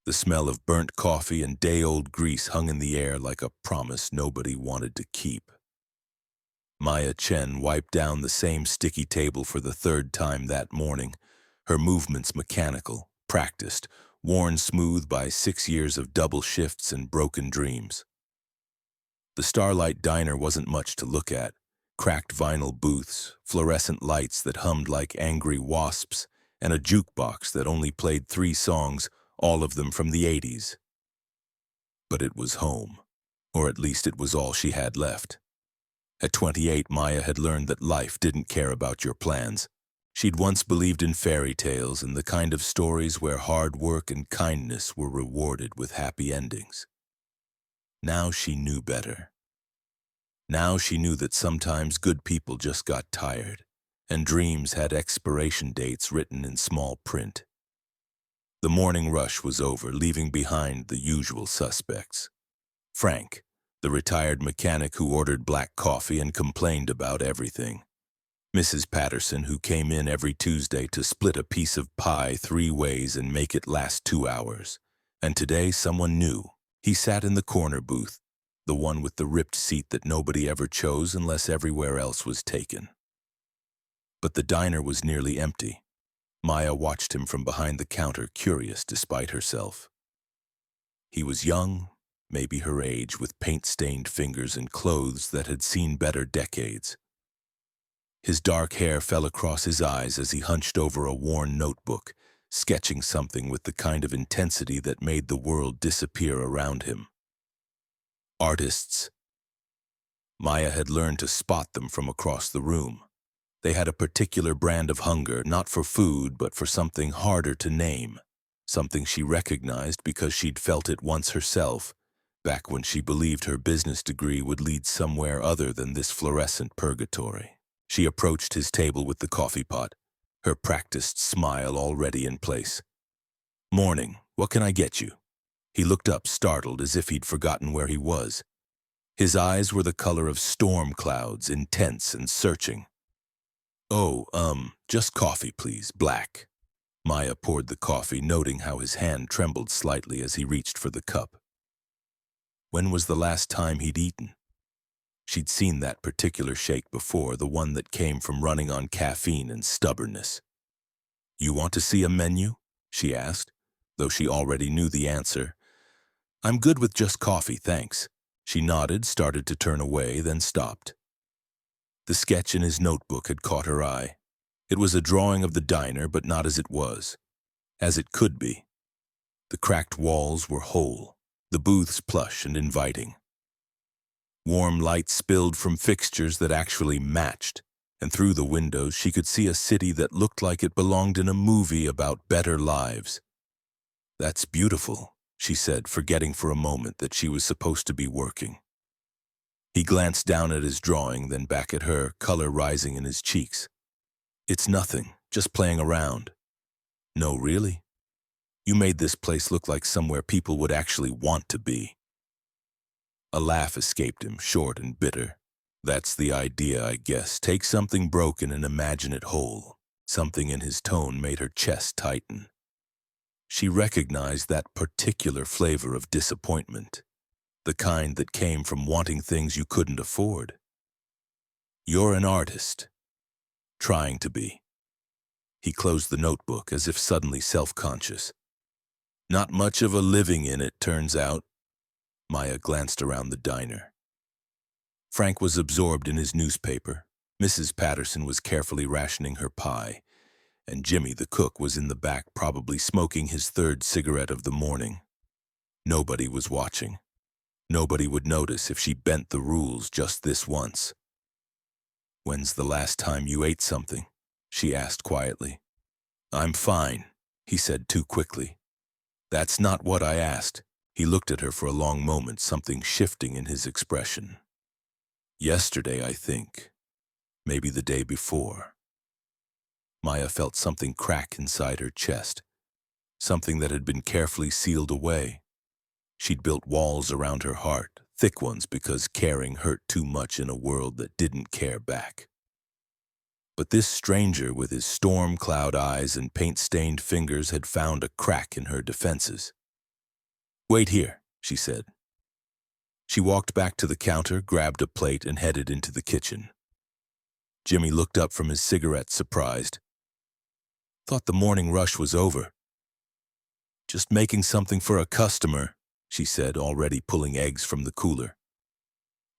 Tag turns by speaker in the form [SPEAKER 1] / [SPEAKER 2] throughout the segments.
[SPEAKER 1] The smell of burnt coffee and day-old grease hung in the air like a promise nobody wanted to keep. Maya Chen wiped down the same sticky table for the third time that morning, her movements mechanical, practiced, worn smooth by 6 years of double shifts and broken dreams. The Starlight Diner wasn't much to look at. Cracked vinyl booths, fluorescent lights that hummed like angry wasps, and a jukebox that only played 3 songs, all of them from the '80s. But it was home, or at least it was all she had left. At 28, Maya had learned that life didn't care about your plans. She'd once believed in fairy tales and the kind of stories where hard work and kindness were rewarded with happy endings. Now she knew better. Now she knew that sometimes good people just got tired, and dreams had expiration dates written in small print. The morning rush was over, leaving behind the usual suspects. Frank, the retired mechanic who ordered black coffee and complained about everything. Mrs. Patterson, who came in every Tuesday to split a piece of pie 3 ways and make it last 2 hours. And today someone new. He sat in the corner booth, the one with the ripped seat that nobody ever chose unless everywhere else was taken. But the diner was nearly empty. Maya watched him from behind the counter, curious despite herself. He was young, maybe her age, with paint-stained fingers and clothes that had seen better decades. His dark hair fell across his eyes as he hunched over a worn notebook, sketching something with the kind of intensity that made the world disappear around him. Artists. Maya had learned to spot them from across the room. They had a particular brand of hunger, not for food, but for something harder to name, something she recognized because she'd felt it once herself, back when she believed her business degree would lead somewhere other than this fluorescent purgatory. She approached his table with the coffee pot, her practiced smile already in place. "Morning, what can I get you?" He looked up, startled, as if he'd forgotten where he was. His eyes were the color of storm clouds, intense and searching. "Oh, just coffee, please, black." Maya poured the coffee, noting how his hand trembled slightly as he reached for the cup. When was the last time he'd eaten? She'd seen that particular shake before, the one that came from running on caffeine and stubbornness. "You want to see a menu?" she asked, though she already knew the answer. "I'm good with just coffee, thanks." She nodded, started to turn away, then stopped. The sketch in his notebook had caught her eye. It was a drawing of the diner, but not as it was, as it could be. The cracked walls were whole, the booths plush and inviting. Warm light spilled from fixtures that actually matched, and through the windows she could see a city that looked like it belonged in a movie about better lives. "That's beautiful," she said, forgetting for a moment that she was supposed to be working. He glanced down at his drawing, then back at her, color rising in his cheeks. "It's nothing, just playing around." "No, really? You made this place look like somewhere people would actually want to be." A laugh escaped him, short and bitter. "That's the idea, I guess. Take something broken and imagine it whole." Something in his tone made her chest tighten. She recognized that particular flavor of disappointment, the kind that came from wanting things you couldn't afford. "You're an artist." "Trying to be." He closed the notebook as if suddenly self-conscious. "Not much of a living in it, turns out." Maya glanced around the diner. Frank was absorbed in his newspaper. Mrs. Patterson was carefully rationing her pie, and Jimmy, the cook, was in the back, probably smoking his 3rd cigarette of the morning. Nobody was watching. Nobody would notice if she bent the rules just this once. "When's the last time you ate something?" she asked quietly. "I'm fine," he said too quickly. "That's not what I asked." He looked at her for a long moment, something shifting in his expression. "Yesterday, I think. Maybe the day before." Maya felt something crack inside her chest, something that had been carefully sealed away. She'd built walls around her heart, thick ones because caring hurt too much in a world that didn't care back. But this stranger with his storm cloud eyes and paint-stained fingers had found a crack in her defenses. "Wait here," she said. She walked back to the counter, grabbed a plate, and headed into the kitchen. Jimmy looked up from his cigarette, surprised. "Thought the morning rush was over." "Just making something for a customer," she said, already pulling eggs from the cooler.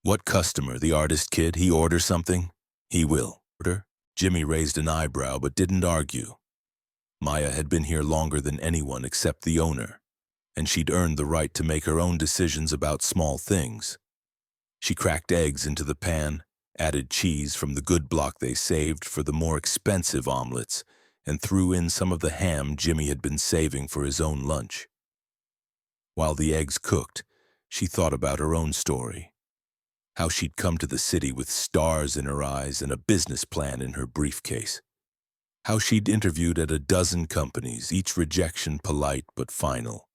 [SPEAKER 1] "What customer? The artist kid? He order something?" "He will." "Order?" Jimmy raised an eyebrow but didn't argue. Maya had been here longer than anyone except the owner, and she'd earned the right to make her own decisions about small things. She cracked eggs into the pan, added cheese from the good block they saved for the more expensive omelets, and threw in some of the ham Jimmy had been saving for his own lunch. While the eggs cooked, she thought about her own story. How she'd come to the city with stars in her eyes and a business plan in her briefcase. How she'd interviewed at a dozen companies, each rejection polite but final.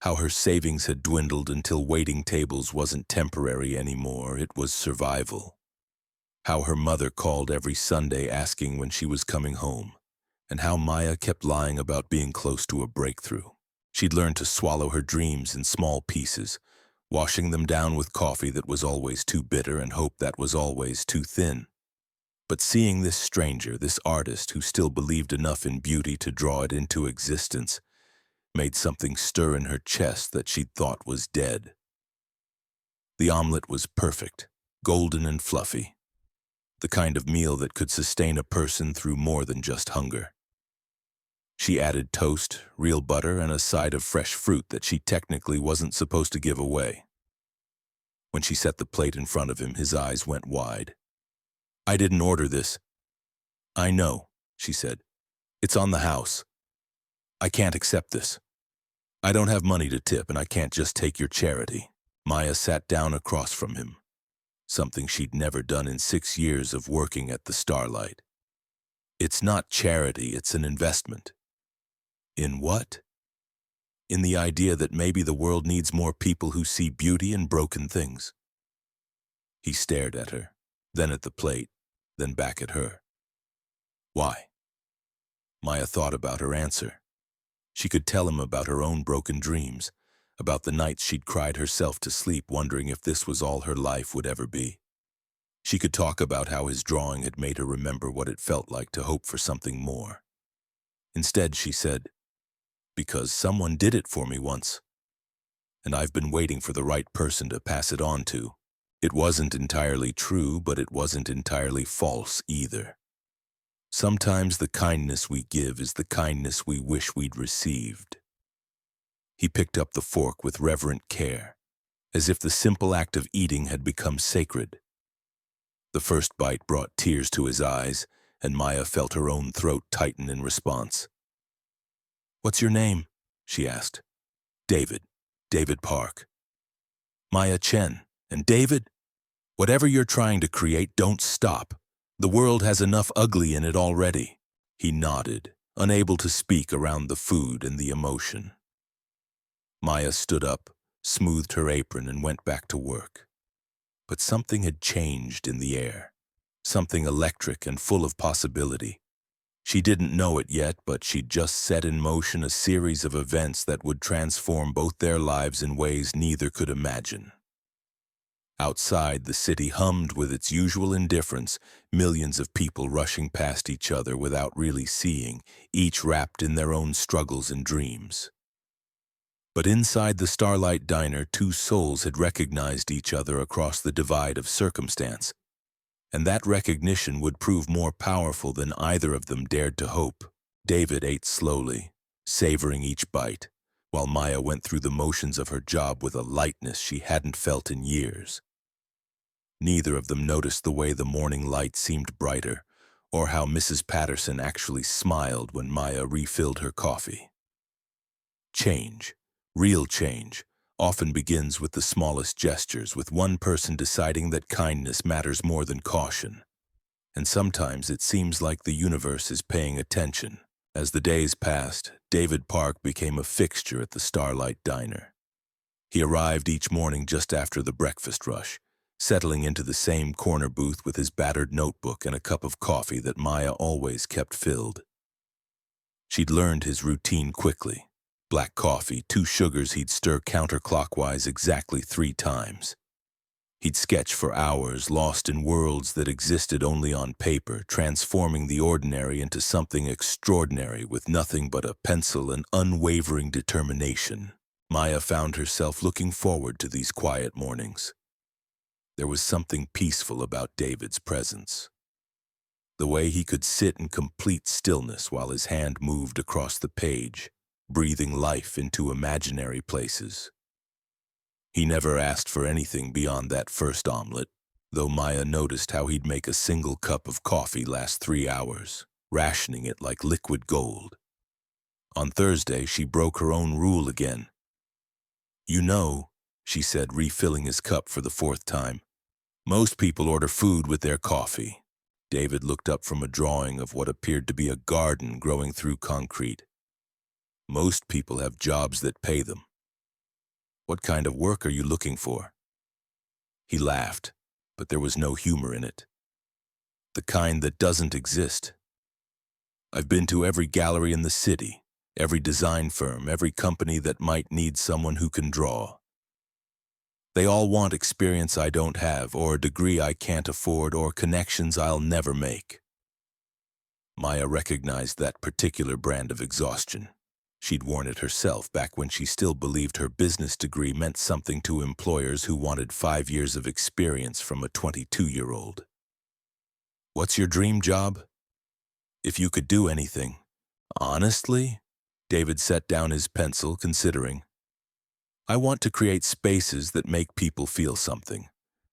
[SPEAKER 1] How her savings had dwindled until waiting tables wasn't temporary anymore, it was survival. How her mother called every Sunday asking when she was coming home, and how Maya kept lying about being close to a breakthrough. She'd learned to swallow her dreams in small pieces, washing them down with coffee that was always too bitter and hope that was always too thin. But seeing this stranger, this artist who still believed enough in beauty to draw it into existence, made something stir in her chest that she'd thought was dead. The omelet was perfect, golden and fluffy. The kind of meal that could sustain a person through more than just hunger. She added toast, real butter, and a side of fresh fruit that she technically wasn't supposed to give away. When she set the plate in front of him, his eyes went wide. "I didn't order this." "I know," she said. "It's on the house. I can't accept this. I don't have money to tip, and I can't just take your charity." Maya sat down across from him, something she'd never done in 6 years of working at the Starlight. "It's not charity, it's an investment." "In what?" "In the idea that maybe the world needs more people who see beauty in broken things." He stared at her, then at the plate, then back at her. "Why?" Maya thought about her answer. She could tell him about her own broken dreams, about the nights she'd cried herself to sleep wondering if this was all her life would ever be. She could talk about how his drawing had made her remember what it felt like to hope for something more. Instead, she said, "Because someone did it for me once, and I've been waiting for the right person to pass it on to." It wasn't entirely true, but it wasn't entirely false either. Sometimes the kindness we give is the kindness we wish we'd received. He picked up the fork with reverent care, as if the simple act of eating had become sacred. The first bite brought tears to his eyes, and Maya felt her own throat tighten in response. "What's your name?" she asked. "David. David Park." "Maya Chen. And David? Whatever you're trying to create, don't stop. The world has enough ugly in it already." He nodded, unable to speak around the food and the emotion. Maya stood up, smoothed her apron, and went back to work. But something had changed in the air, something electric and full of possibility. She didn't know it yet, but she'd just set in motion a series of events that would transform both their lives in ways neither could imagine. Outside, the city hummed with its usual indifference, millions of people rushing past each other without really seeing, each wrapped in their own struggles and dreams. But inside the Starlight Diner, two souls had recognized each other across the divide of circumstance, and that recognition would prove more powerful than either of them dared to hope. David ate slowly, savoring each bite, while Maya went through the motions of her job with a lightness she hadn't felt in years. Neither of them noticed the way the morning light seemed brighter, or how Mrs. Patterson actually smiled when Maya refilled her coffee. Change, real change, often begins with the smallest gestures, with one person deciding that kindness matters more than caution. And sometimes it seems like the universe is paying attention. As the days passed, David Park became a fixture at the Starlight Diner. He arrived each morning just after the breakfast rush, settling into the same corner booth with his battered notebook and a cup of coffee that Maya always kept filled. She'd learned his routine quickly. Black coffee, 2 sugars he'd stir counterclockwise exactly 3 times. He'd sketch for hours, lost in worlds that existed only on paper, transforming the ordinary into something extraordinary with nothing but a pencil and unwavering determination. Maya found herself looking forward to these quiet mornings. There was something peaceful about David's presence. The way he could sit in complete stillness while his hand moved across the page, breathing life into imaginary places. He never asked for anything beyond that first omelet, though Maya noticed how he'd make a single cup of coffee last 3 hours, rationing it like liquid gold. On Thursday, she broke her own rule again. "You know," she said, refilling his cup for the 4th time, "most people order food with their coffee." David looked up from a drawing of what appeared to be a garden growing through concrete. "Most people have jobs that pay them. What kind of work are you looking for?" He laughed, but there was no humor in it. "The kind that doesn't exist. I've been to every gallery in the city, every design firm, every company that might need someone who can draw. They all want experience I don't have, or a degree I can't afford, or connections I'll never make." Maya recognized that particular brand of exhaustion. She'd worn it herself back when she still believed her business degree meant something to employers who wanted 5 years of experience from a 22-year-old. "What's your dream job?" "If you could do anything." "Honestly?" David set down his pencil, considering. "I want to create spaces that make people feel something.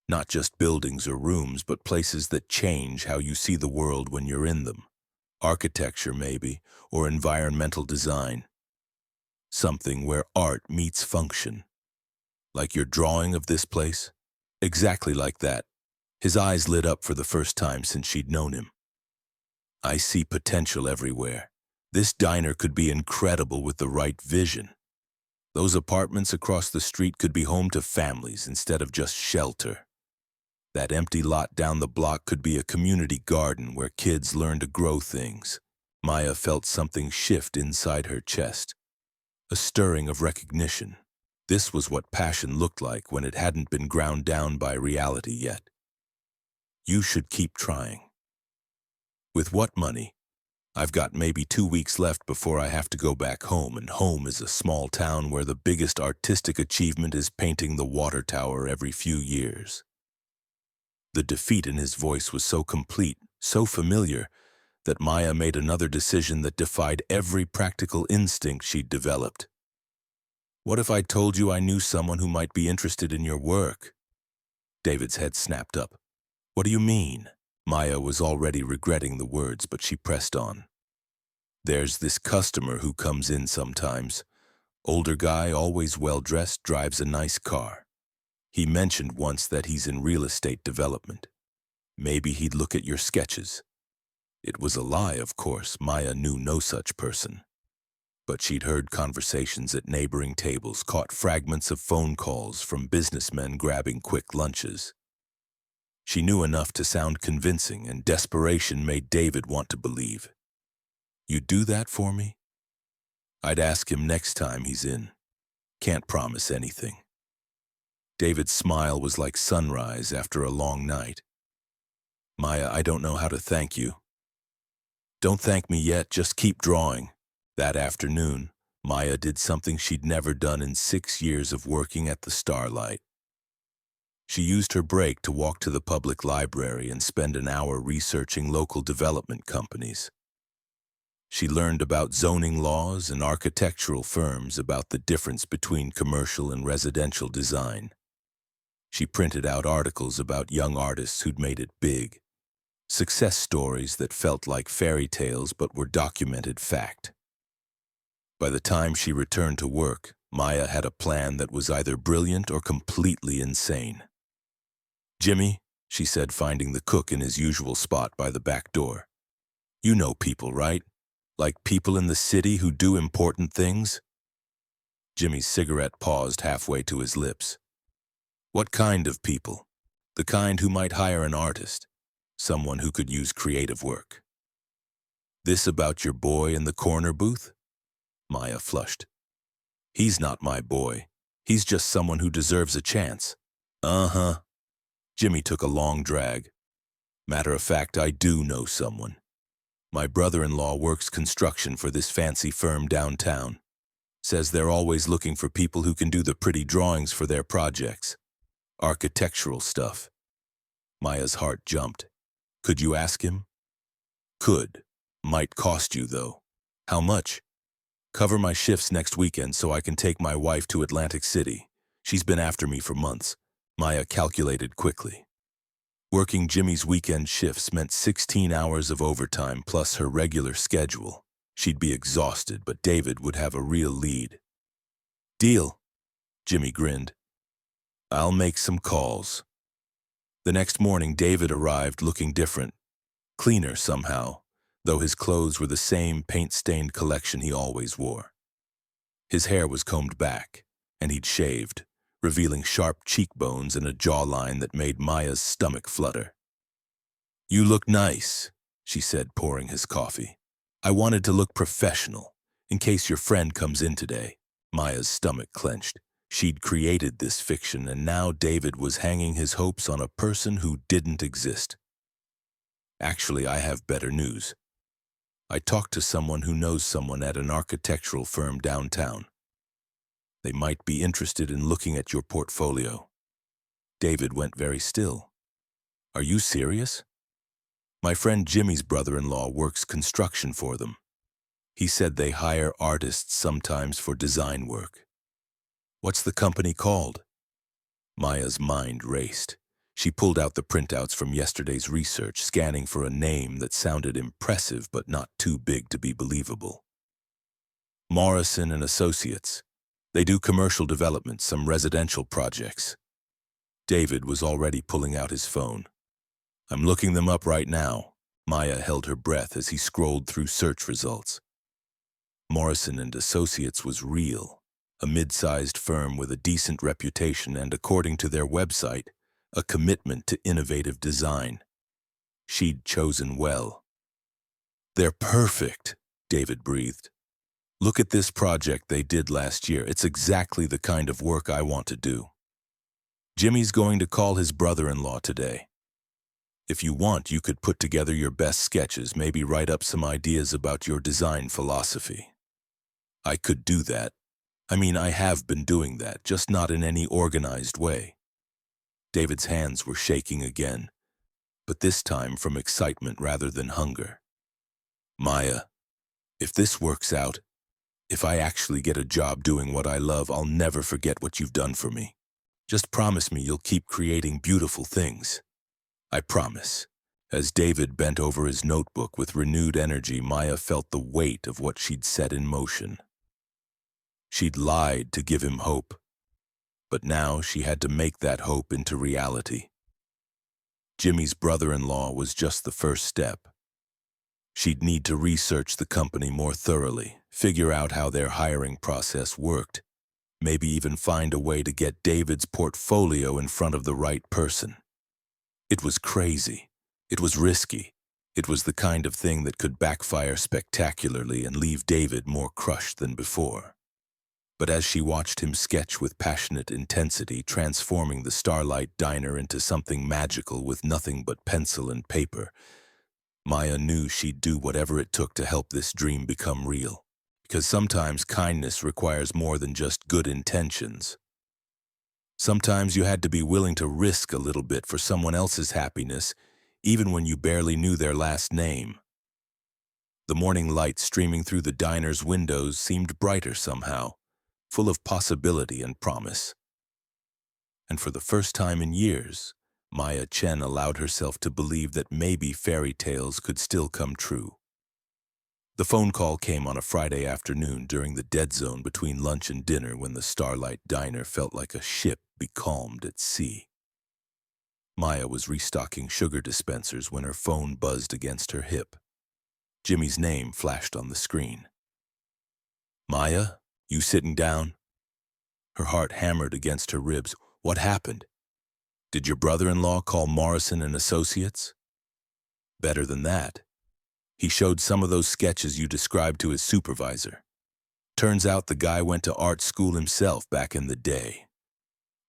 [SPEAKER 1] Not just buildings or rooms, but places that change how you see the world when you're in them. Architecture, maybe, or environmental design. Something where art meets function. Like your drawing of this place?" "Exactly like that." His eyes lit up for the first time since she'd known him. "I see potential everywhere. This diner could be incredible with the right vision. Those apartments across the street could be home to families instead of just shelter. That empty lot down the block could be a community garden where kids learn to grow things." Maya felt something shift inside her chest. A stirring of recognition. This was what passion looked like when it hadn't been ground down by reality yet. "You should keep trying." "With what money?" "I've got maybe 2 weeks left before I have to go back home, and home is a small town where the biggest artistic achievement is painting the water tower every few years." The defeat in his voice was so complete, so familiar, that Maya made another decision that defied every practical instinct she'd developed. "What if I told you I knew someone who might be interested in your work?" David's head snapped up. "What do you mean?" Maya was already regretting the words, but she pressed on. "There's this customer who comes in sometimes. Older guy, always well-dressed, drives a nice car. He mentioned once that he's in real estate development. Maybe he'd look at your sketches." It was a lie, of course. Maya knew no such person. But she'd heard conversations at neighboring tables, caught fragments of phone calls from businessmen grabbing quick lunches. She knew enough to sound convincing, and desperation made David want to believe. "You'd do that for me?" "I'd ask him next time he's in. Can't promise anything." David's smile was like sunrise after a long night. "Maya, I don't know how to thank you." "Don't thank me yet, just keep drawing." That afternoon, Maya did something she'd never done in 6 years of working at the Starlight. She used her break to walk to the public library and spend an hour researching local development companies. She learned about zoning laws and architectural firms, about the difference between commercial and residential design. She printed out articles about young artists who'd made it big. Success stories that felt like fairy tales but were documented fact. By the time she returned to work, Maya had a plan that was either brilliant or completely insane. "Jimmy," she said, finding the cook in his usual spot by the back door. "You know people, right? Like people in the city who do important things?" Jimmy's cigarette paused halfway to his lips. "What kind of people?" "The kind who might hire an artist. Someone who could use creative work." "This about your boy in the corner booth?" Maya flushed. He's not my boy. He's just someone who deserves a chance. Uh-huh. Jimmy took a long drag. Matter of fact, I do know someone. My brother-in-law works construction for this fancy firm downtown. Says they're always looking for people who can do the pretty drawings for their projects. Architectural stuff. Maya's heart jumped. Could you ask him? Could. Might cost you, though. How much? Cover my shifts next weekend so I can take my wife to Atlantic City. She's been after me for months. Maya calculated quickly. Working Jimmy's weekend shifts meant 16 hours of overtime plus her regular schedule. She'd be exhausted, but David would have a real lead. Deal, Jimmy grinned. I'll make some calls. The next morning, David arrived looking different, cleaner somehow, though his clothes were the same paint-stained collection he always wore. His hair was combed back, and he'd shaved, revealing sharp cheekbones and a jawline that made Maya's stomach flutter. You look nice, she said, pouring his coffee. I wanted to look professional, in case your friend comes in today. Maya's stomach clenched. She'd created this fiction, and now David was hanging his hopes on a person who didn't exist. Actually, I have better news. I talked to someone who knows someone at an architectural firm downtown. They might be interested in looking at your portfolio. David went very still. Are you serious? My friend Jimmy's brother-in-law works construction for them. He said they hire artists sometimes for design work. What's the company called? Maya's mind raced. She pulled out the printouts from yesterday's research, scanning for a name that sounded impressive but not too big to be believable. Morrison and Associates. They do commercial development, some residential projects. David was already pulling out his phone. I'm looking them up right now. Maya held her breath as he scrolled through search results. Morrison and Associates was real, a mid-sized firm with a decent reputation and, according to their website, a commitment to innovative design. She'd chosen well. They're perfect, David breathed. Look at this project they did last year. It's exactly the kind of work I want to do. Jimmy's going to call his brother-in-law today. If you want, you could put together your best sketches, maybe write up some ideas about your design philosophy. I could do that. I have been doing that, just not in any organized way. David's hands were shaking again, but this time from excitement rather than hunger. Maya, if this works out, if I actually get a job doing what I love, I'll never forget what you've done for me. Just promise me you'll keep creating beautiful things. I promise. As David bent over his notebook with renewed energy, Maya felt the weight of what she'd set in motion. She'd lied to give him hope, but now she had to make that hope into reality. Jimmy's brother-in-law was just the first step. She'd need to research the company more thoroughly, figure out how their hiring process worked, maybe even find a way to get David's portfolio in front of the right person. It was crazy. It was risky. It was the kind of thing that could backfire spectacularly and leave David more crushed than before. But as she watched him sketch with passionate intensity, transforming the Starlight Diner into something magical with nothing but pencil and paper, Maya knew she'd do whatever it took to help this dream become real. Because sometimes kindness requires more than just good intentions. Sometimes you had to be willing to risk a little bit for someone else's happiness, even when you barely knew their last name. The morning light streaming through the diner's windows seemed brighter somehow, full of possibility and promise. And for the first time in years, Maya Chen allowed herself to believe that maybe fairy tales could still come true. The phone call came on a Friday afternoon during the dead zone between lunch and dinner, when the Starlight Diner felt like a ship becalmed at sea. Maya was restocking sugar dispensers when her phone buzzed against her hip. Jimmy's name flashed on the screen. Maya, you sitting down? Her heart hammered against her ribs. What happened? Did your brother-in-law call Morrison and Associates? Better than that. He showed some of those sketches you described to his supervisor. Turns out the guy went to art school himself back in the day.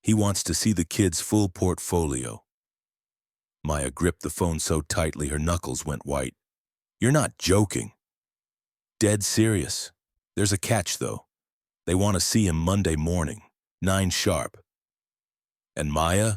[SPEAKER 1] He wants to see the kid's full portfolio. Maya gripped the phone so tightly her knuckles went white. You're not joking. Dead serious. There's a catch, though. They want to see him Monday morning, 9 sharp. And Maya?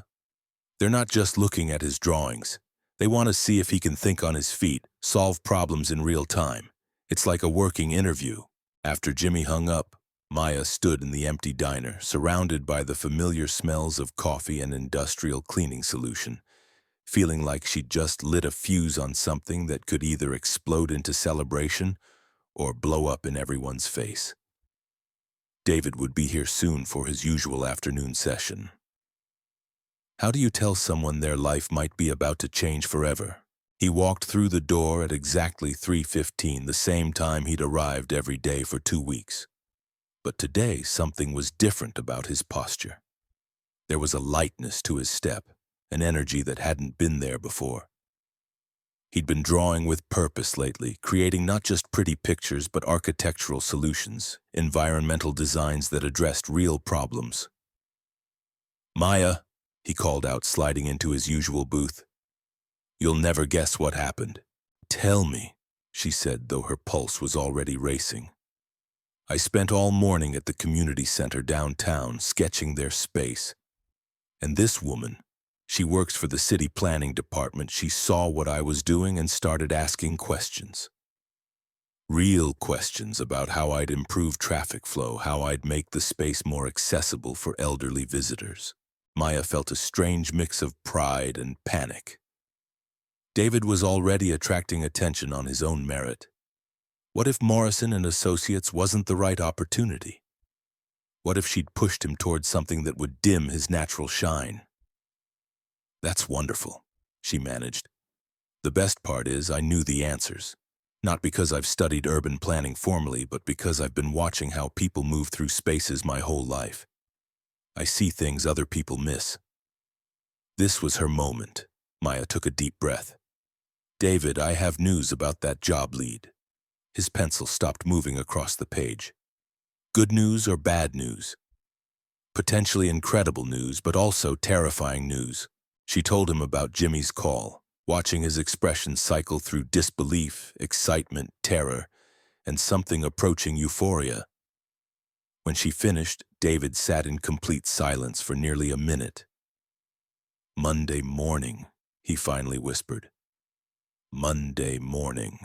[SPEAKER 1] They're not just looking at his drawings. They want to see if he can think on his feet, solve problems in real time. It's like a working interview. After Jimmy hung up, Maya stood in the empty diner, surrounded by the familiar smells of coffee and industrial cleaning solution, feeling like she'd just lit a fuse on something that could either explode into celebration or blow up in everyone's face. David would be here soon for his usual afternoon session. How do you tell someone their life might be about to change forever? He walked through the door at exactly 3:15, the same time he'd arrived every day for 2 weeks. But today, something was different about his posture. There was a lightness to his step, an energy that hadn't been there before. He'd been drawing with purpose lately, creating not just pretty pictures but architectural solutions, environmental designs that addressed real problems. Maya, he called out, sliding into his usual booth. You'll never guess what happened. Tell me, she said, though her pulse was already racing. I spent all morning at the community center downtown sketching their space. And this woman, she works for the city planning department. She saw what I was doing and started asking questions. Real questions about how I'd improve traffic flow, how I'd make the space more accessible for elderly visitors. Maya felt a strange mix of pride and panic. David was already attracting attention on his own merit. What if Morrison and Associates wasn't the right opportunity? What if she'd pushed him towards something that would dim his natural shine? That's wonderful, she managed. The best part is I knew the answers. Not because I've studied urban planning formally, but because I've been watching how people move through spaces my whole life. I see things other people miss. This was her moment. Maya took a deep breath. David, I have news about that job lead. His pencil stopped moving across the page. Good news or bad news? Potentially incredible news, but also terrifying news. She told him about Jimmy's call, watching his expression cycle through disbelief, excitement, terror, and something approaching euphoria. When she finished, David sat in complete silence for nearly a minute. Monday morning, he finally whispered. Monday morning.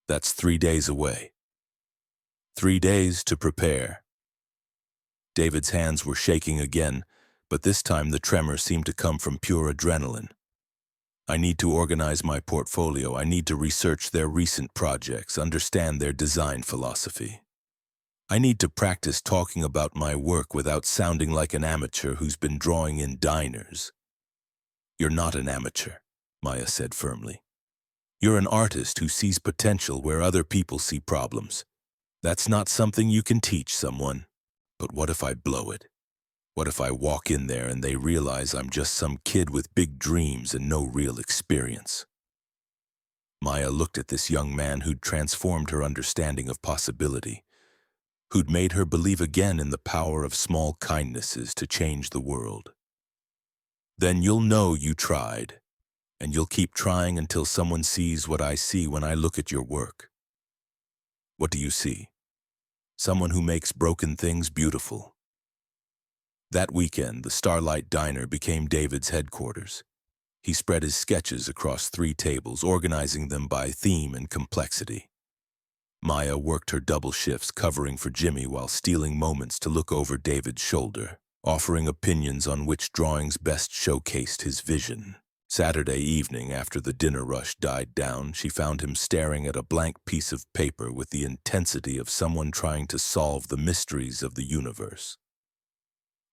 [SPEAKER 1] That's 3 days away. 3 days to prepare. David's hands were shaking again, but this time the tremor seemed to come from pure adrenaline. I need to organize my portfolio. I need to research their recent projects, understand their design philosophy. I need to practice talking about my work without sounding like an amateur who's been drawing in diners. You're not an amateur, Maya said firmly. You're an artist who sees potential where other people see problems. That's not something you can teach someone. But what if I blow it? What if I walk in there and they realize I'm just some kid with big dreams and no real experience? Maya looked at this young man who'd transformed her understanding of possibility, who'd made her believe again in the power of small kindnesses to change the world. Then you'll know you tried. And you'll keep trying until someone sees what I see when I look at your work. What do you see? Someone who makes broken things beautiful. That weekend, the Starlight Diner became David's headquarters. He spread his sketches across 3 tables, organizing them by theme and complexity. Maya worked her double shifts, covering for Jimmy while stealing moments to look over David's shoulder, offering opinions on which drawings best showcased his vision. Saturday evening, after the dinner rush died down, she found him staring at a blank piece of paper with the intensity of someone trying to solve the mysteries of the universe.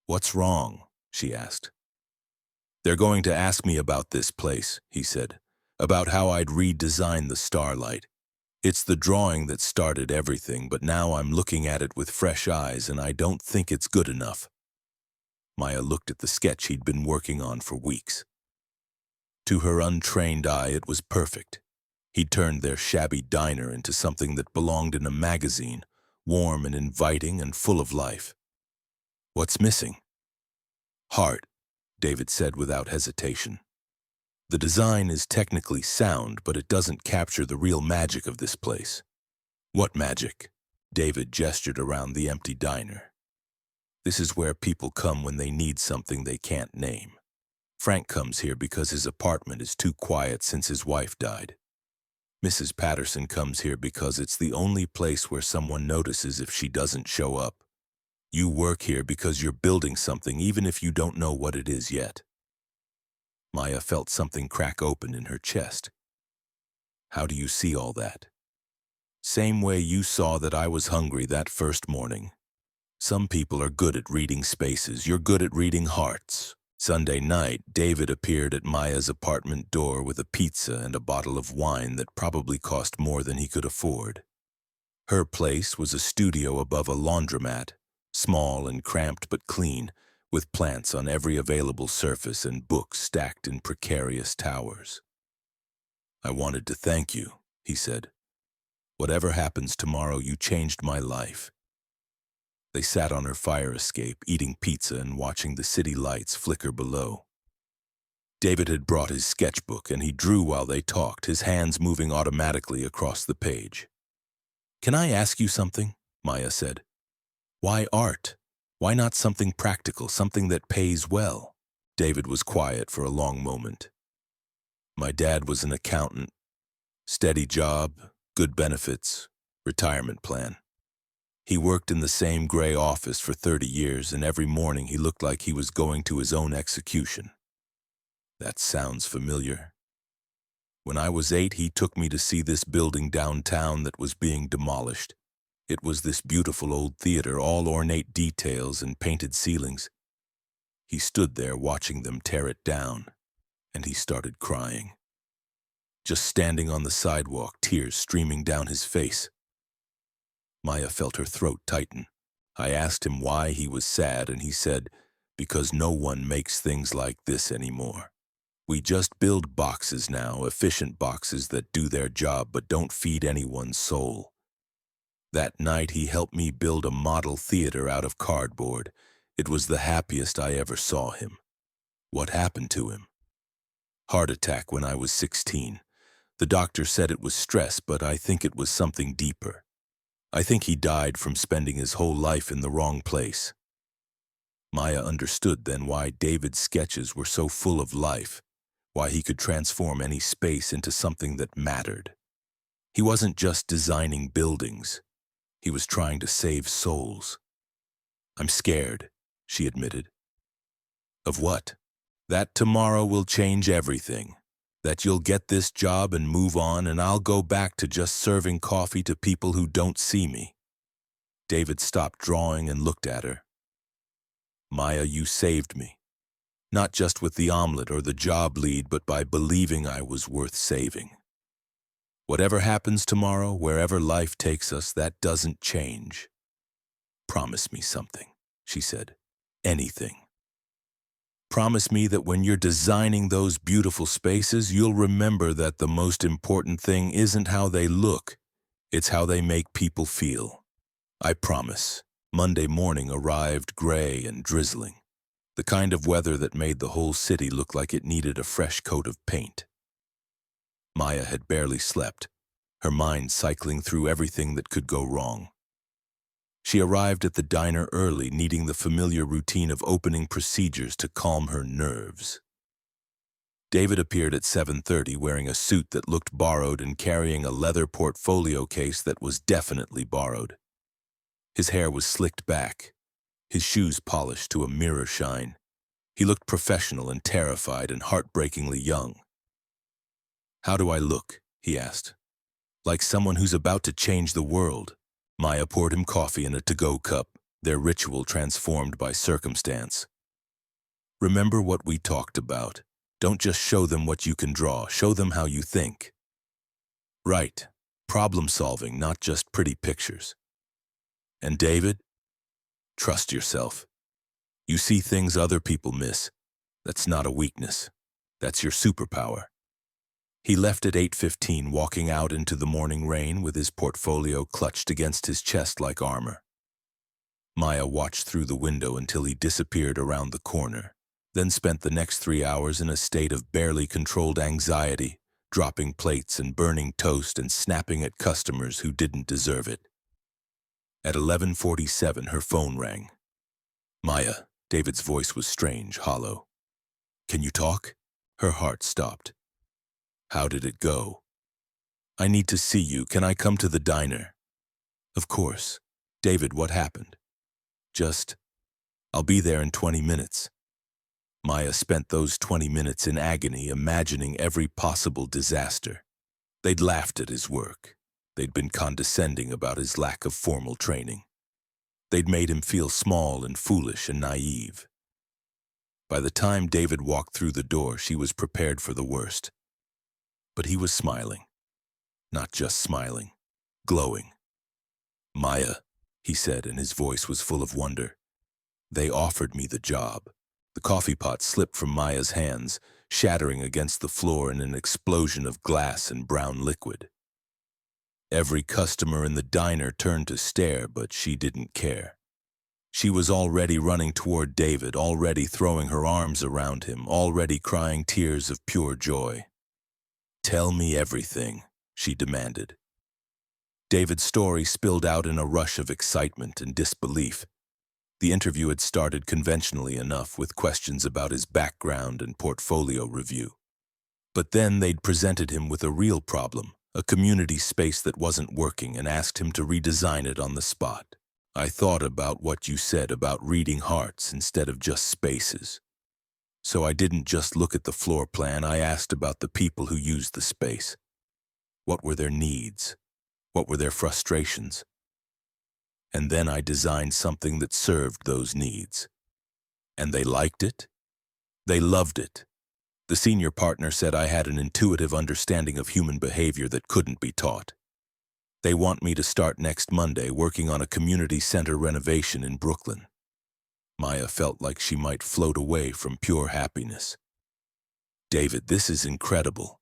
[SPEAKER 1] What's wrong? She asked. They're going to ask me about this place, he said, about how I'd redesign the Starlight. It's the drawing that started everything, but now I'm looking at it with fresh eyes and I don't think it's good enough. Maya looked at the sketch he'd been working on for weeks. To her untrained eye, it was perfect. He'd turned their shabby diner into something that belonged in a magazine, warm and inviting and full of life. What's missing? Heart, David said without hesitation. The design is technically sound, but it doesn't capture the real magic of this place. What magic? David gestured around the empty diner. This is where people come when they need something they can't name. Frank comes here because his apartment is too quiet since his wife died. Mrs. Patterson comes here because it's the only place where someone notices if she doesn't show up. You work here because you're building something even if you don't know what it is yet. Maya felt something crack open in her chest. How do you see all that? Same way you saw that I was hungry that first morning. Some people are good at reading spaces. You're good at reading hearts. Sunday night, David appeared at Maya's apartment door with a pizza and a bottle of wine that probably cost more than he could afford. Her place was a studio above a laundromat, small and cramped but clean, with plants on every available surface and books stacked in precarious towers. I wanted to thank you, he said. Whatever happens tomorrow, you changed my life. They sat on her fire escape, eating pizza and watching the city lights flicker below. David had brought his sketchbook and he drew while they talked, his hands moving automatically across the page. Can I ask you something? Maya said. Why art? Why not something practical, something that pays well? David was quiet for a long moment. My dad was an accountant. Steady job, good benefits, retirement plan. He worked in the same gray office for 30 years, and every morning he looked like he was going to his own execution. That sounds familiar. When I was 8, he took me to see this building downtown that was being demolished. It was this beautiful old theater, all ornate details and painted ceilings. He stood there watching them tear it down, and he started crying. Just standing on the sidewalk, tears streaming down his face. Maya felt her throat tighten. I asked him why he was sad, and he said, because no one makes things like this anymore. We just build boxes now, efficient boxes that do their job but don't feed anyone's soul. That night he helped me build a model theater out of cardboard. It was the happiest I ever saw him. What happened to him? Heart attack when I was 16. The doctor said it was stress, but I think it was something deeper. I think he died from spending his whole life in the wrong place. Maya understood then why David's sketches were so full of life, why he could transform any space into something that mattered. He wasn't just designing buildings. He was trying to save souls. I'm scared, she admitted. Of what? That tomorrow will change everything. That you'll get this job and move on, and I'll go back to just serving coffee to people who don't see me. David stopped drawing and looked at her. Maya, you saved me. Not just with the omelet or the job lead, but by believing I was worth saving. Whatever happens tomorrow, wherever life takes us, that doesn't change. Promise me something, she said. Anything. Promise me that when you're designing those beautiful spaces, you'll remember that the most important thing isn't how they look, it's how they make people feel. I promise. Monday morning arrived gray and drizzling, the kind of weather that made the whole city look like it needed a fresh coat of paint. Maya had barely slept, her mind cycling through everything that could go wrong. She arrived at the diner early, needing the familiar routine of opening procedures to calm her nerves. David appeared at 7:30 wearing a suit that looked borrowed and carrying a leather portfolio case that was definitely borrowed. His hair was slicked back, his shoes polished to a mirror shine. He looked professional and terrified and heartbreakingly young. How do I look? He asked. Like someone who's about to change the world. Maya poured him coffee in a to-go cup, their ritual transformed by circumstance. Remember what we talked about. Don't just show them what you can draw, show them how you think. Right. Problem solving, not just pretty pictures. And David? Trust yourself. You see things other people miss. That's not a weakness. That's your superpower. He left at 8:15, walking out into the morning rain with his portfolio clutched against his chest like armor. Maya watched through the window until he disappeared around the corner, then spent the next 3 hours in a state of barely controlled anxiety, dropping plates and burning toast and snapping at customers who didn't deserve it. At 11:47, her phone rang. "Maya," David's voice was strange, hollow. "Can you talk?" Her heart stopped. "How did it go?" "I need to see you. Can I come to the diner?" "Of course." "David, what happened?" I'll be there in 20 minutes. Maya spent those 20 minutes in agony, imagining every possible disaster. They'd laughed at his work. They'd been condescending about his lack of formal training. They'd made him feel small and foolish and naive. By the time David walked through the door, she was prepared for the worst. But he was smiling. Not just smiling, glowing. "Maya," he said, and his voice was full of wonder. "They offered me the job." The coffee pot slipped from Maya's hands, shattering against the floor in an explosion of glass and brown liquid. Every customer in the diner turned to stare, but she didn't care. She was already running toward David, already throwing her arms around him, already crying tears of pure joy. "Tell me everything," she demanded. David's story spilled out in a rush of excitement and disbelief. The interview had started conventionally enough, with questions about his background and portfolio review. But then they'd presented him with a real problem, a community space that wasn't working, and asked him to redesign it on the spot. "I thought about what you said about reading hearts instead of just spaces. So I didn't just look at the floor plan, I asked about the people who used the space. What were their needs? What were their frustrations? And then I designed something that served those needs. And they liked it. They loved it. The senior partner said I had an intuitive understanding of human behavior that couldn't be taught. They want me to start next Monday working on a community center renovation in Brooklyn." Maya felt like she might float away from pure happiness. "David, this is incredible.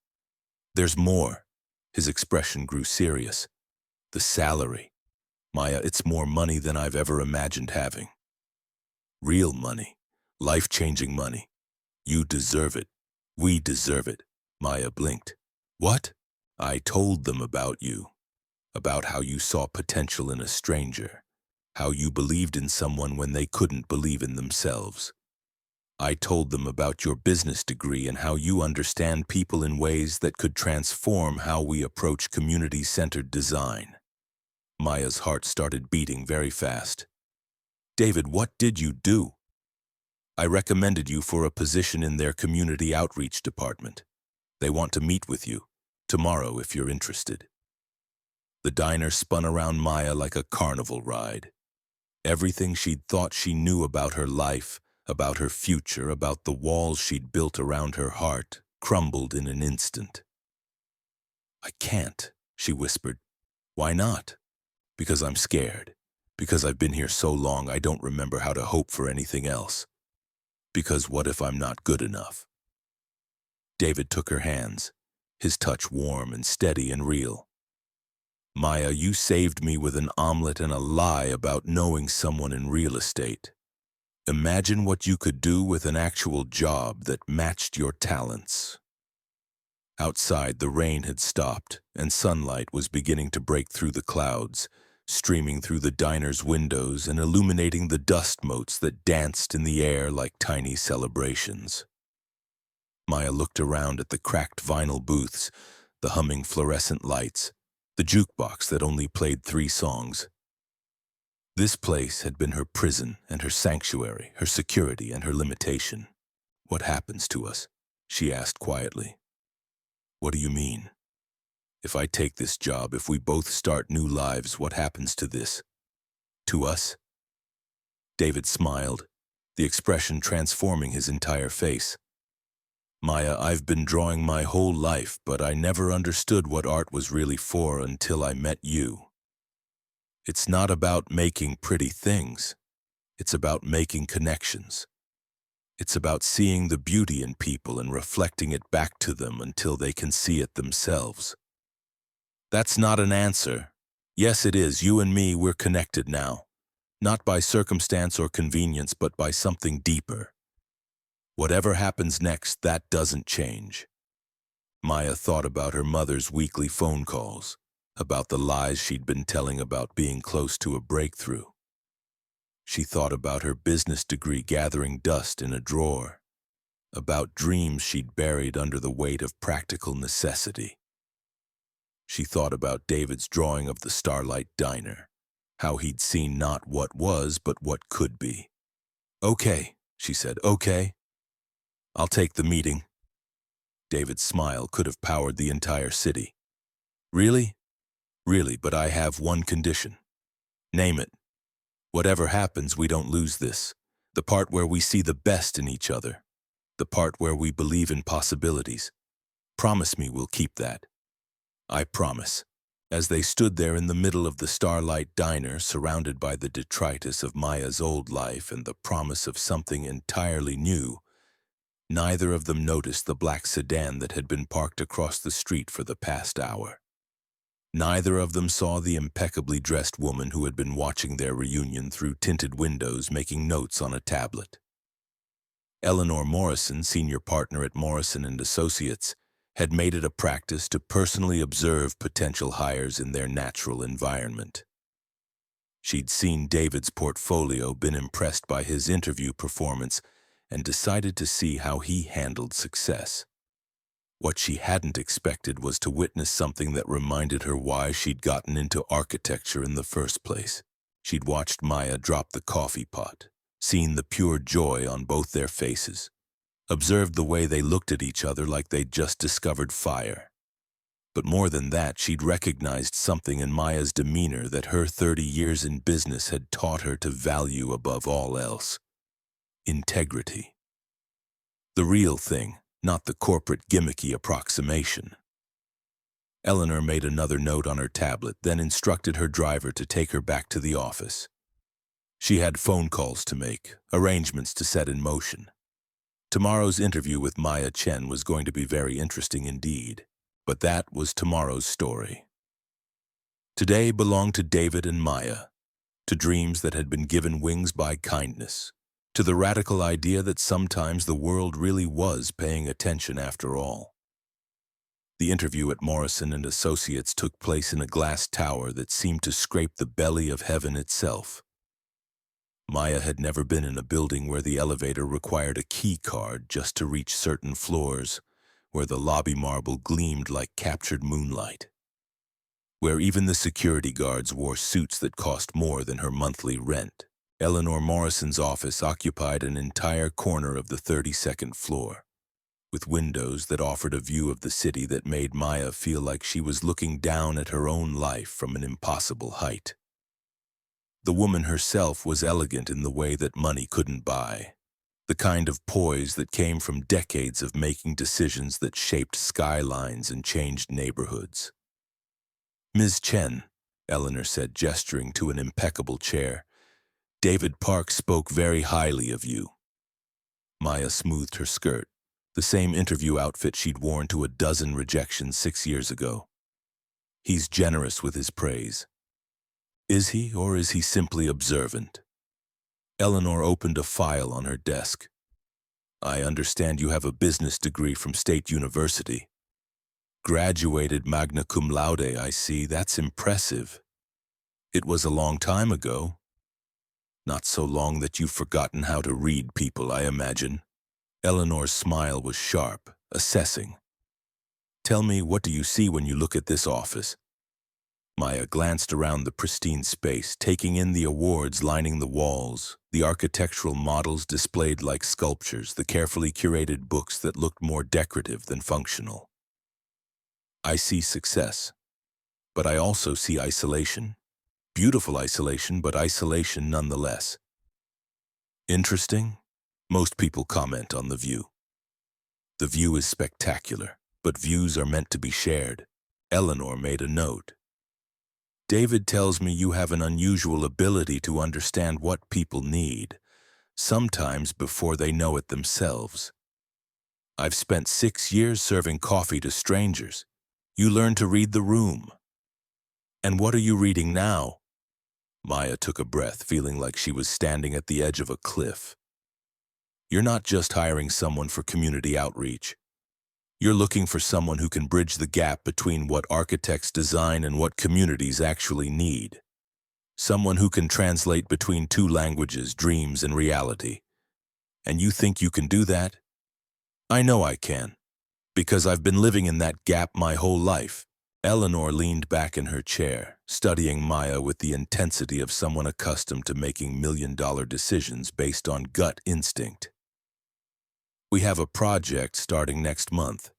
[SPEAKER 1] There's more." His expression grew serious. "The salary. Maya, it's more money than I've ever imagined having. Real money. Life-changing money. You deserve it. We deserve it." Maya blinked. "What?" "I told them about you. About how you saw potential in a stranger. How you believed in someone when they couldn't believe in themselves. I told them about your business degree and how you understand people in ways that could transform how we approach community-centered design." Maya's heart started beating very fast. "David, what did you do?" "I recommended you for a position in their community outreach department. They want to meet with you tomorrow if you're interested." The diner spun around Maya like a carnival ride. Everything she'd thought she knew about her life, about her future, about the walls she'd built around her heart, crumbled in an instant. "I can't," she whispered. "Why not?" "Because I'm scared. Because I've been here so long I don't remember how to hope for anything else. Because what if I'm not good enough?" David took her hands, his touch warm and steady and real. "Maya, you saved me with an omelet and a lie about knowing someone in real estate. Imagine what you could do with an actual job that matched your talents." Outside, the rain had stopped, and sunlight was beginning to break through the clouds, streaming through the diner's windows and illuminating the dust motes that danced in the air like tiny celebrations. Maya looked around at the cracked vinyl booths, the humming fluorescent lights, the jukebox that only played 3 songs. This place had been her prison and her sanctuary, her security and her limitation. "What happens to us?" she asked quietly. "What do you mean? If I take this job, if we both start new lives, what happens to this? To us?" David smiled, the expression transforming his entire face. "Maya, I've been drawing my whole life, but I never understood what art was really for until I met you. It's not about making pretty things. It's about making connections. It's about seeing the beauty in people and reflecting it back to them until they can see it themselves. That's not an answer. Yes, it is. You and me, we're connected now. Not by circumstance or convenience, but by something deeper. Whatever happens next, that doesn't change. Maya thought about her mother's weekly phone calls, about the lies she'd been telling about being close to a breakthrough. She thought about her business degree gathering dust in a drawer, about dreams she'd buried under the weight of practical necessity. She thought about David's drawing of the Starlight Diner, how he'd seen not what was, but what could be. "Okay," she said, "okay. I'll take the meeting." David's smile could have powered the entire city. "Really? Really, but I have one condition." "Name it." "Whatever happens, we don't lose this. The part where we see the best in each other. The part where we believe in possibilities. Promise me we'll keep that." "I promise." As they stood there in the middle of the Starlight Diner, surrounded by the detritus of Maya's old life and the promise of something entirely new, neither of them noticed the black sedan that had been parked across the street for the past hour. Neither of them saw the impeccably dressed woman who had been watching their reunion through tinted windows making notes on a tablet. Eleanor Morrison, senior partner at Morrison & Associates, had made it a practice to personally observe potential hires in their natural environment. She'd seen David's portfolio, been impressed by his interview performance, and decided to see how he handled success. What she hadn't expected was to witness something that reminded her why she'd gotten into architecture in the first place. She'd watched Maya drop the coffee pot, seen the pure joy on both their faces, observed the way they looked at each other like they'd just discovered fire. But more than that, she'd recognized something in Maya's demeanor that her 30 years in business had taught her to value above all else: integrity. The real thing, not the corporate gimmicky approximation. Eleanor made another note on her tablet, then instructed her driver to take her back to the office. She had phone calls to make, arrangements to set in motion. Tomorrow's interview with Maya Chen was going to be very interesting indeed, but that was tomorrow's story. Today belonged to David and Maya, to dreams that had been given wings by kindness, to the radical idea that sometimes the world really was paying attention after all. The interview at Morrison & Associates took place in a glass tower that seemed to scrape the belly of heaven itself. Maya had never been in a building where the elevator required a key card just to reach certain floors, where the lobby marble gleamed like captured moonlight, where even the security guards wore suits that cost more than her monthly rent. Eleanor Morrison's office occupied an entire corner of the 32nd floor, with windows that offered a view of the city that made Maya feel like she was looking down at her own life from an impossible height. The woman herself was elegant in the way that money couldn't buy, the kind of poise that came from decades of making decisions that shaped skylines and changed neighborhoods. "Ms. Chen," Eleanor said, gesturing to an impeccable chair, "David Park spoke very highly of you." Maya smoothed her skirt, the same interview outfit she'd worn to a dozen rejections 6 years ago. "He's generous with his praise." "Is he, or is he simply observant?" Eleanor opened a file on her desk. "I understand you have a business degree from State University. Graduated magna cum laude, I see. That's impressive. It was a long time ago. Not so long that you've forgotten how to read people, I imagine." Eleanor's smile was sharp, assessing. "Tell me, what do you see when you look at this office?" Maya glanced around the pristine space, taking in the awards lining the walls, the architectural models displayed like sculptures, the carefully curated books that looked more decorative than functional. "I see success, but I also see isolation. Beautiful isolation, but isolation nonetheless." "Interesting?" Most people comment on the view. "The view is spectacular, but views are meant to be shared." Eleanor made a note. "David tells me you have an unusual ability to understand what people need, sometimes before they know it themselves. I've spent 6 years serving coffee to strangers. You learn to read the room. And what are you reading now? Maya took a breath, feeling like she was standing at the edge of a cliff. You're not just hiring someone for community outreach. You're looking for someone who can bridge the gap between what architects design and what communities actually need. Someone who can translate between two languages, dreams and reality. And you think you can do that? I know I can, because I've been living in that gap my whole life. Eleanor leaned back in her chair, studying Maya with the intensity of someone accustomed to making million-dollar decisions based on gut instinct. We have a project starting next month,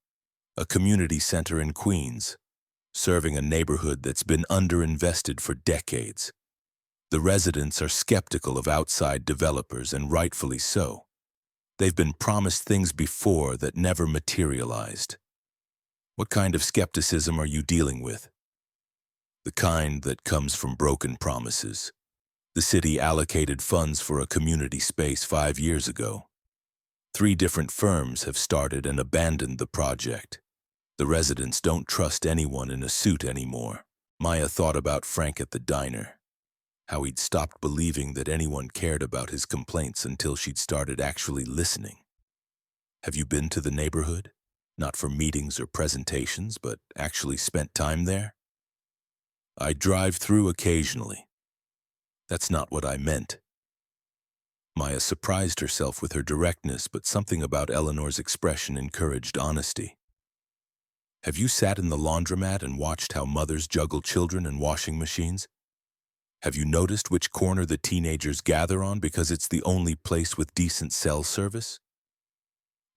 [SPEAKER 1] a community center in Queens, serving a neighborhood that's been underinvested for decades. The residents are skeptical of outside developers, and rightfully so. They've been promised things before that never materialized. What kind of skepticism are you dealing with? The kind that comes from broken promises. The city allocated funds for a community space 5 years ago. 3 different firms have started and abandoned the project. The residents don't trust anyone in a suit anymore. Maya thought about Frank at the diner, how he'd stopped believing that anyone cared about his complaints until she'd started actually listening. Have you been to the neighborhood? Not for meetings or presentations, but actually spent time there? I drive through occasionally. That's not what I meant. Maya surprised herself with her directness, but something about Eleanor's expression encouraged honesty. Have you sat in the laundromat and watched how mothers juggle children and washing machines? Have you noticed which corner the teenagers gather on because it's the only place with decent cell service?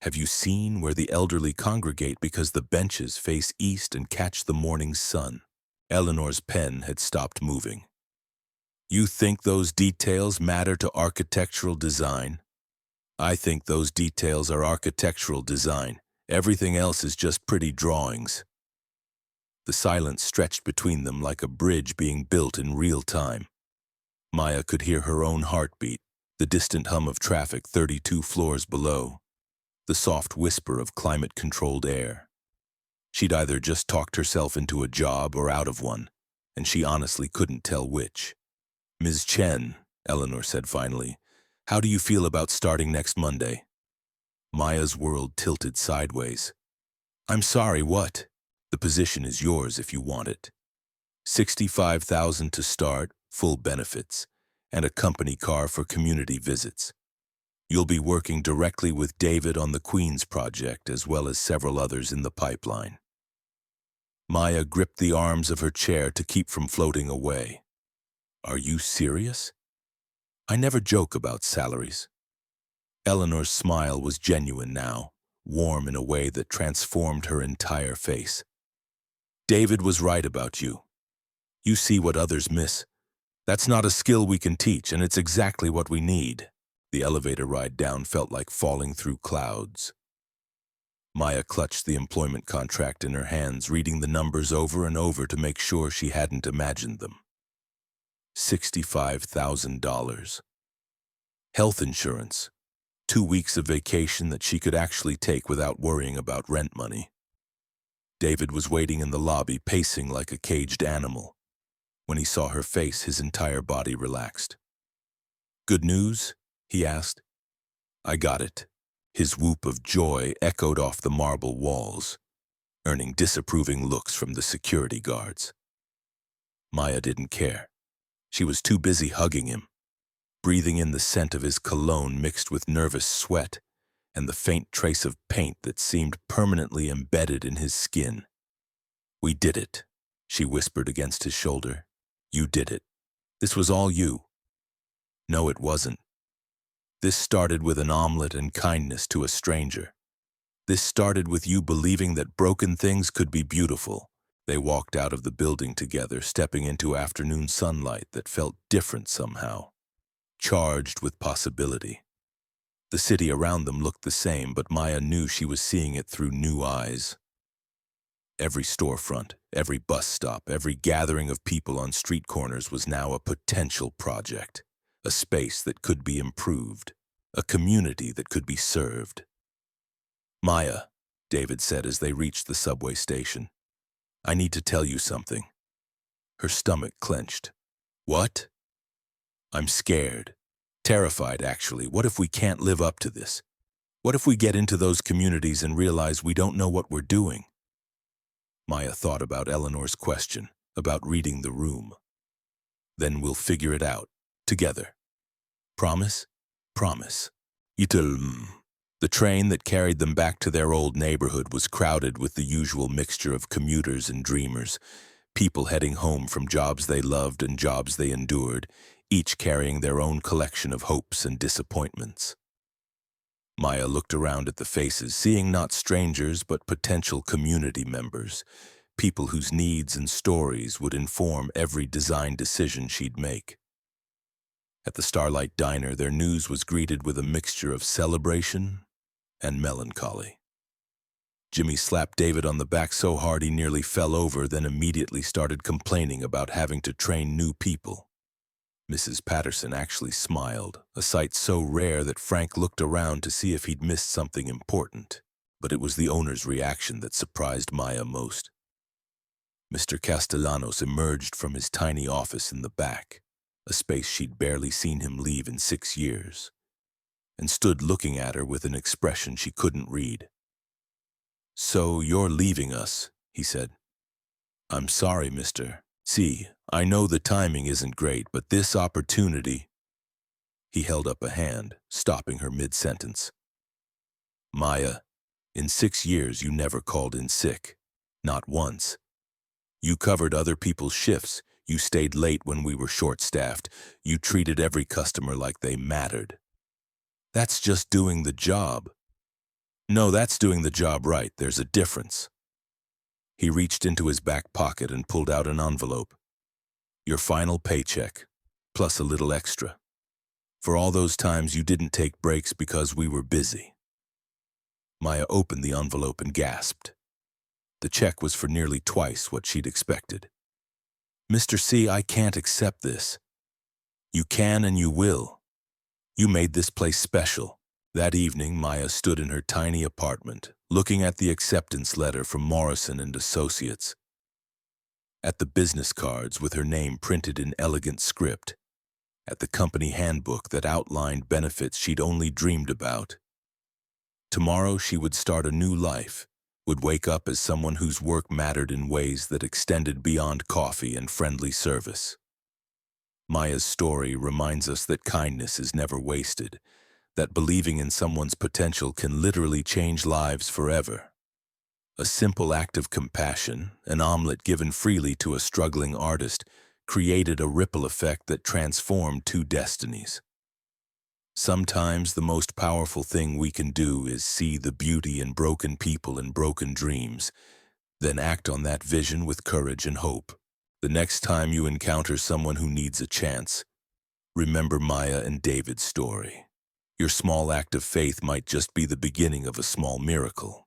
[SPEAKER 1] Have you seen where the elderly congregate because the benches face east and catch the morning sun? Eleanor's pen had stopped moving. You think those details matter to architectural design? I think those details are architectural design. Everything else is just pretty drawings. The silence stretched between them like a bridge being built in real time. Maya could hear her own heartbeat, the distant hum of traffic 32 floors below, the soft whisper of climate-controlled air. She'd either just talked herself into a job or out of one, and she honestly couldn't tell which. Ms. Chen, Eleanor said finally, how do you feel about starting next Monday? Maya's world tilted sideways. I'm sorry, what? The position is yours if you want it. $65,000 to start, full benefits, and a company car for community visits. You'll be working directly with David on the Queens project as well as several others in the pipeline. Maya gripped the arms of her chair to keep from floating away. Are you serious? I never joke about salaries. Eleanor's smile was genuine now, warm in a way that transformed her entire face. David was right about you. You see what others miss. That's not a skill we can teach, and it's exactly what we need. The elevator ride down felt like falling through clouds. Maya clutched the employment contract in her hands, reading the numbers over and over to make sure she hadn't imagined them. $65,000. Health insurance. 2 weeks of vacation that she could actually take without worrying about rent money. David was waiting in the lobby, pacing like a caged animal. When he saw her face, his entire body relaxed. Good news? He asked. I got it. His whoop of joy echoed off the marble walls, earning disapproving looks from the security guards. Maya didn't care. She was too busy hugging him, breathing in the scent of his cologne mixed with nervous sweat and the faint trace of paint that seemed permanently embedded in his skin. We did it, she whispered against his shoulder. You did it. This was all you. No, it wasn't. This started with an omelet and kindness to a stranger. This started with you believing that broken things could be beautiful. They walked out of the building together, stepping into afternoon sunlight that felt different somehow, charged with possibility. The city around them looked the same, but Maya knew she was seeing it through new eyes. Every storefront, every bus stop, every gathering of people on street corners was now a potential project, a space that could be improved. a community that could be served. Maya, David said as they reached the subway station, I need to tell you something. Her stomach clenched. What? I'm scared. Terrified, actually. What if we can't live up to this? What if we get into those communities and realize we don't know what we're doing? Maya thought about Eleanor's question, about reading the room. Then we'll figure it out, together. Promise? Promise. The train that carried them back to their old neighborhood was crowded with the usual mixture of commuters and dreamers, people heading home from jobs they loved and jobs they endured, each carrying their own collection of hopes and disappointments. Maya looked around at the faces, seeing not strangers but potential community members, people whose needs and stories would inform every design decision she'd make. At the Starlight Diner, their news was greeted with a mixture of celebration and melancholy. Jimmy slapped David on the back so hard he nearly fell over, then immediately started complaining about having to train new people. Mrs. Patterson actually smiled, a sight so rare that Frank looked around to see if he'd missed something important. But it was the owner's reaction that surprised Maya most. Mr. Castellanos emerged from his tiny office in the back, a space she'd barely seen him leave in 6 years, and stood looking at her with an expression she couldn't read. So you're leaving us, he said. I'm sorry, Mr. See, I know the timing isn't great, but this opportunity... He held up a hand, stopping her mid-sentence. Maya, in 6 years you never called in sick. Not once. You covered other people's shifts. You stayed late when we were short-staffed. You treated every customer like they mattered. That's just doing the job. No, that's doing the job right. There's a difference. He reached into his back pocket and pulled out an envelope. Your final paycheck, plus a little extra. For all those times you didn't take breaks because we were busy. Maya opened the envelope and gasped. The check was for nearly twice what she'd expected. Mr. C, I can't accept this. You can and you will. You made this place special. That evening, Maya stood in her tiny apartment, looking at the acceptance letter from Morrison and Associates. At the business cards with her name printed in elegant script. At the company handbook that outlined benefits she'd only dreamed about. Tomorrow she would start a new life, would wake up as someone whose work mattered in ways that extended beyond coffee and friendly service. Maya's story reminds us that kindness is never wasted, that believing in someone's potential can literally change lives forever. A simple act of compassion, an omelet given freely to a struggling artist, created a ripple effect that transformed 2 destinies. Sometimes the most powerful thing we can do is see the beauty in broken people and broken dreams, then act on that vision with courage and hope. The next time you encounter someone who needs a chance, remember Maya and David's story. Your small act of faith might just be the beginning of a small miracle.